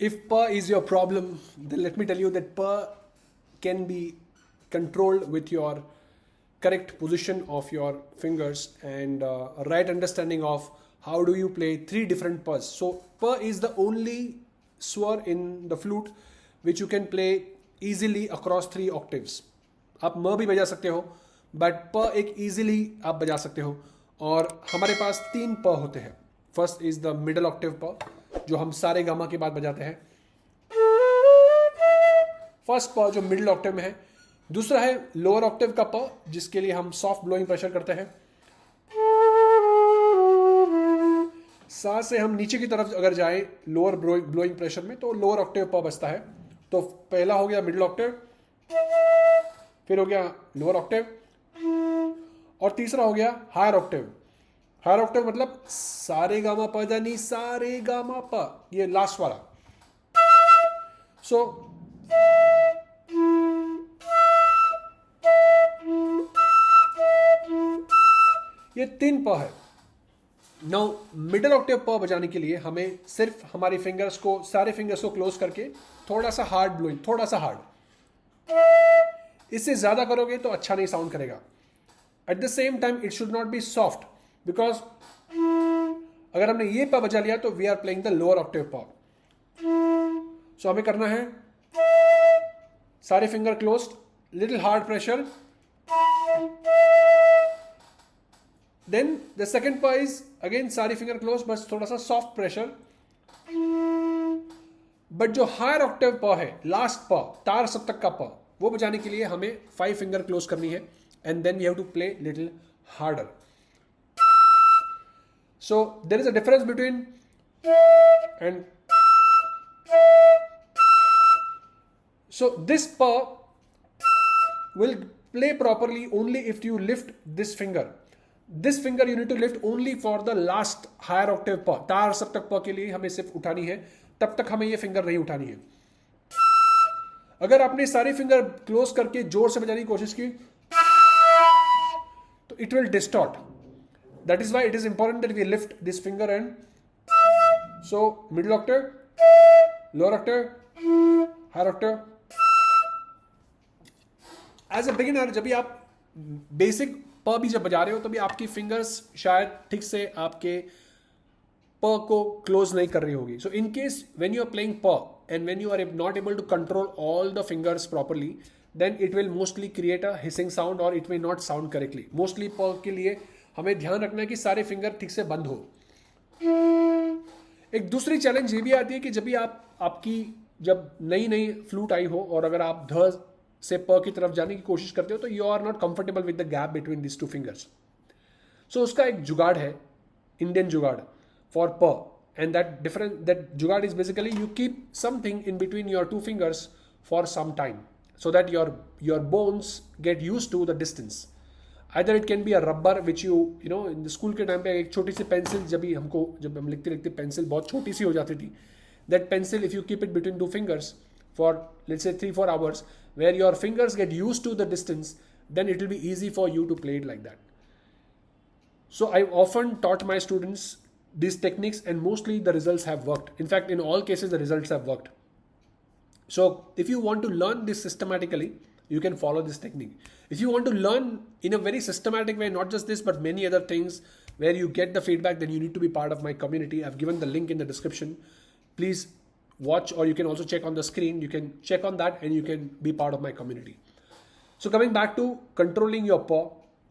If pa is your problem, then let me tell you that pa can be controlled with your correct position of your fingers and a right understanding of how do you play three different pas. So pa is the only swar in the flute which you can play easily across three octaves. आप म भी बजा सकते हो but प एक easily आप बजा सकते हो और हमारे पास तीन प होते हैं. First is the middle Octave प जो हम सारे गामा के बाद बजाते हैं. फर्स्ट प जो मिडिल ऑक्टेव में है. दूसरा है लोअर ऑक्टेव का प जिसके लिए हम सॉफ्ट ब्लोइंग प्रेशर करते हैं. सा से हम नीचे की तरफ अगर जाएं लोअर ब्लोइंग प्रेशर में तो लोअर ऑक्टेव प बजता है. तो पहला हो गया मिडिल ऑक्टेव, फिर हो गया लोअर ऑक्टेव और तीसरा हो गया हायर ऑक्टेव. हायर ऑक्टेव मतलब सारे गामा प नी सारे गामा प, ये लास्ट वाला. सो ये तीन प है. नाउ मिडिल ऑक्टेव प बजाने के लिए हमें सिर्फ हमारी फिंगर्स को, सारे फिंगर्स को क्लोज करके थोड़ा सा हार्ड ब्लोइंग, थोड़ा सा हार्ड. इससे ज्यादा करोगे तो अच्छा नहीं साउंड करेगा. At the same time it should not be soft because अगर हमने ये प बजा लिया तो we are playing the lower octave प. सो हमें करना है सारे finger close, little hard pressure. Then the second प इज अगेन सारी फिंगर क्लोज, बस थोड़ा सा सॉफ्ट प्रेशर. बट जो हायर ऑक्टेव प है, लास्ट प, तार सप्तक का प, वो बजाने के लिए हमें 5 फिंगर क्लोज करनी है and then we have to play little harder. So there is a difference between and. So this प will play properly only if you lift this finger. This finger you need to lift only for the last higher octave प. तार सप्तक प के लिए हमें सिर्फ उठानी है, तब तक हमें ये फिंगर नहीं उठानी है. अगर आपने सारी फिंगर क्लोज करके जोर से बजाने की कोशिश की तो it will distort. That is why it is important that we lift this finger and. So middle octave, lower octave, higher octave. As a beginner जब भी आप बेसिक प भी जब बजा रहे हो तभी आपकी फिंगर्स शायद ठीक से आपके प को क्लोज नहीं कर रही होगी. So in case when you are playing प and when you are not able to control all the fingers properly then it will mostly create a hissing sound और it will not sound correctly. Mostly प के लिए हमें ध्यान रखना है कि सारे फिंगर ठीक से बंद हो. एक दूसरी चैलेंज ये भी आती है कि जब भी आपकी जब नई नई फ्लूट आई हो और अगर आप ध से प की तरफ जाने की कोशिश करते हो तो you are not comfortable with the gap between this two fingers. So उसका एक जुगाड़ है, इंडियन जुगाड़ फॉर प. And that jugaad is basically you keep something in between your two fingers for some time so that your bones get used to the distance. Either it can be a rubber which you know in the school के time पे एक छोटी सी pencil जब हम लिखते pencil बहुत छोटी सी हो जाती थी. That pencil if you keep it between two fingers for let's say 3-4 hours where your fingers get used to the distance, then it will be easy for you to play it like that. So I've often taught my students these techniques and mostly the results have worked. In fact, in all cases the results have worked. So if you want to learn this systematically, you can follow this technique. If you want to learn in a very systematic way, not just this, but many other things where you get the feedback, then you need to be part of my community. I've given the link in the description. Please watch, or you can also check on the screen. You can check on that and you can be part of my community. So coming back to controlling your paw,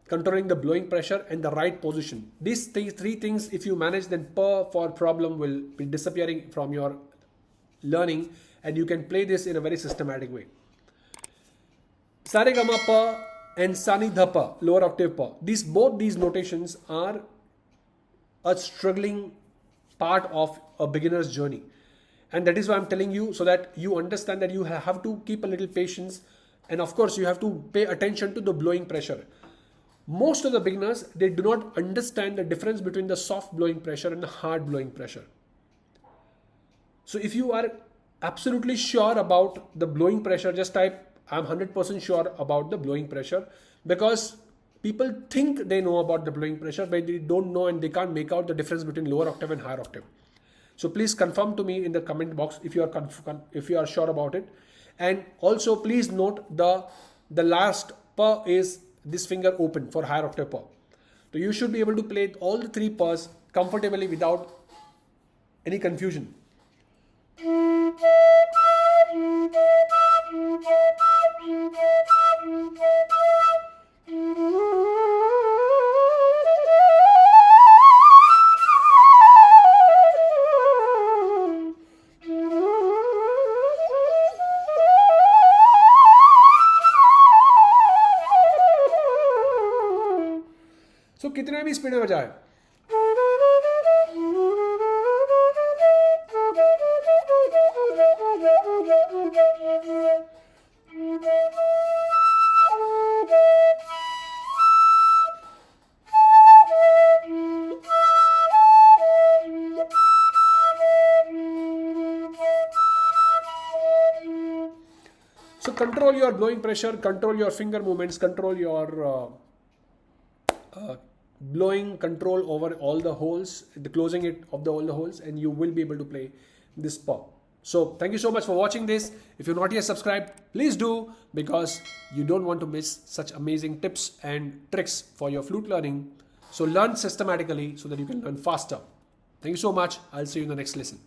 controlling the blowing pressure and the right position. These three things, if you manage, then paw for problem will be disappearing from your learning and you can play this in a very systematic way. Saregama pa and Sanidha pa, lower octave pa. Both these notations are a struggling part of a beginner's journey. And that is why I'm telling you, so that you understand that you have to keep a little patience. And of course, you have to pay attention to the blowing pressure. Most of the beginners, they do not understand the difference between the soft blowing pressure and the hard blowing pressure. So if you are absolutely sure about the blowing pressure, just type, I'm 100% sure about the blowing pressure, because people think they know about the blowing pressure, but they don't know and they can't make out the difference between lower octave and higher octave. So please confirm to me in the comment box if you are sure about it. And also please note the last pa is this finger open for higher octave pa. So you should be able to play all the three pas comfortably without any confusion. So कितने भी speed में बजाए. So control your blowing pressure, control your finger movements, control your blowing control over all the holes, the closing it of all the holes, and you will be able to play this pa. So thank you so much for watching this. If you're not yet subscribed, please do, because you don't want to miss such amazing tips and tricks for your flute learning. So learn systematically so that you can learn faster. Thank you so much. I'll see you in the next lesson.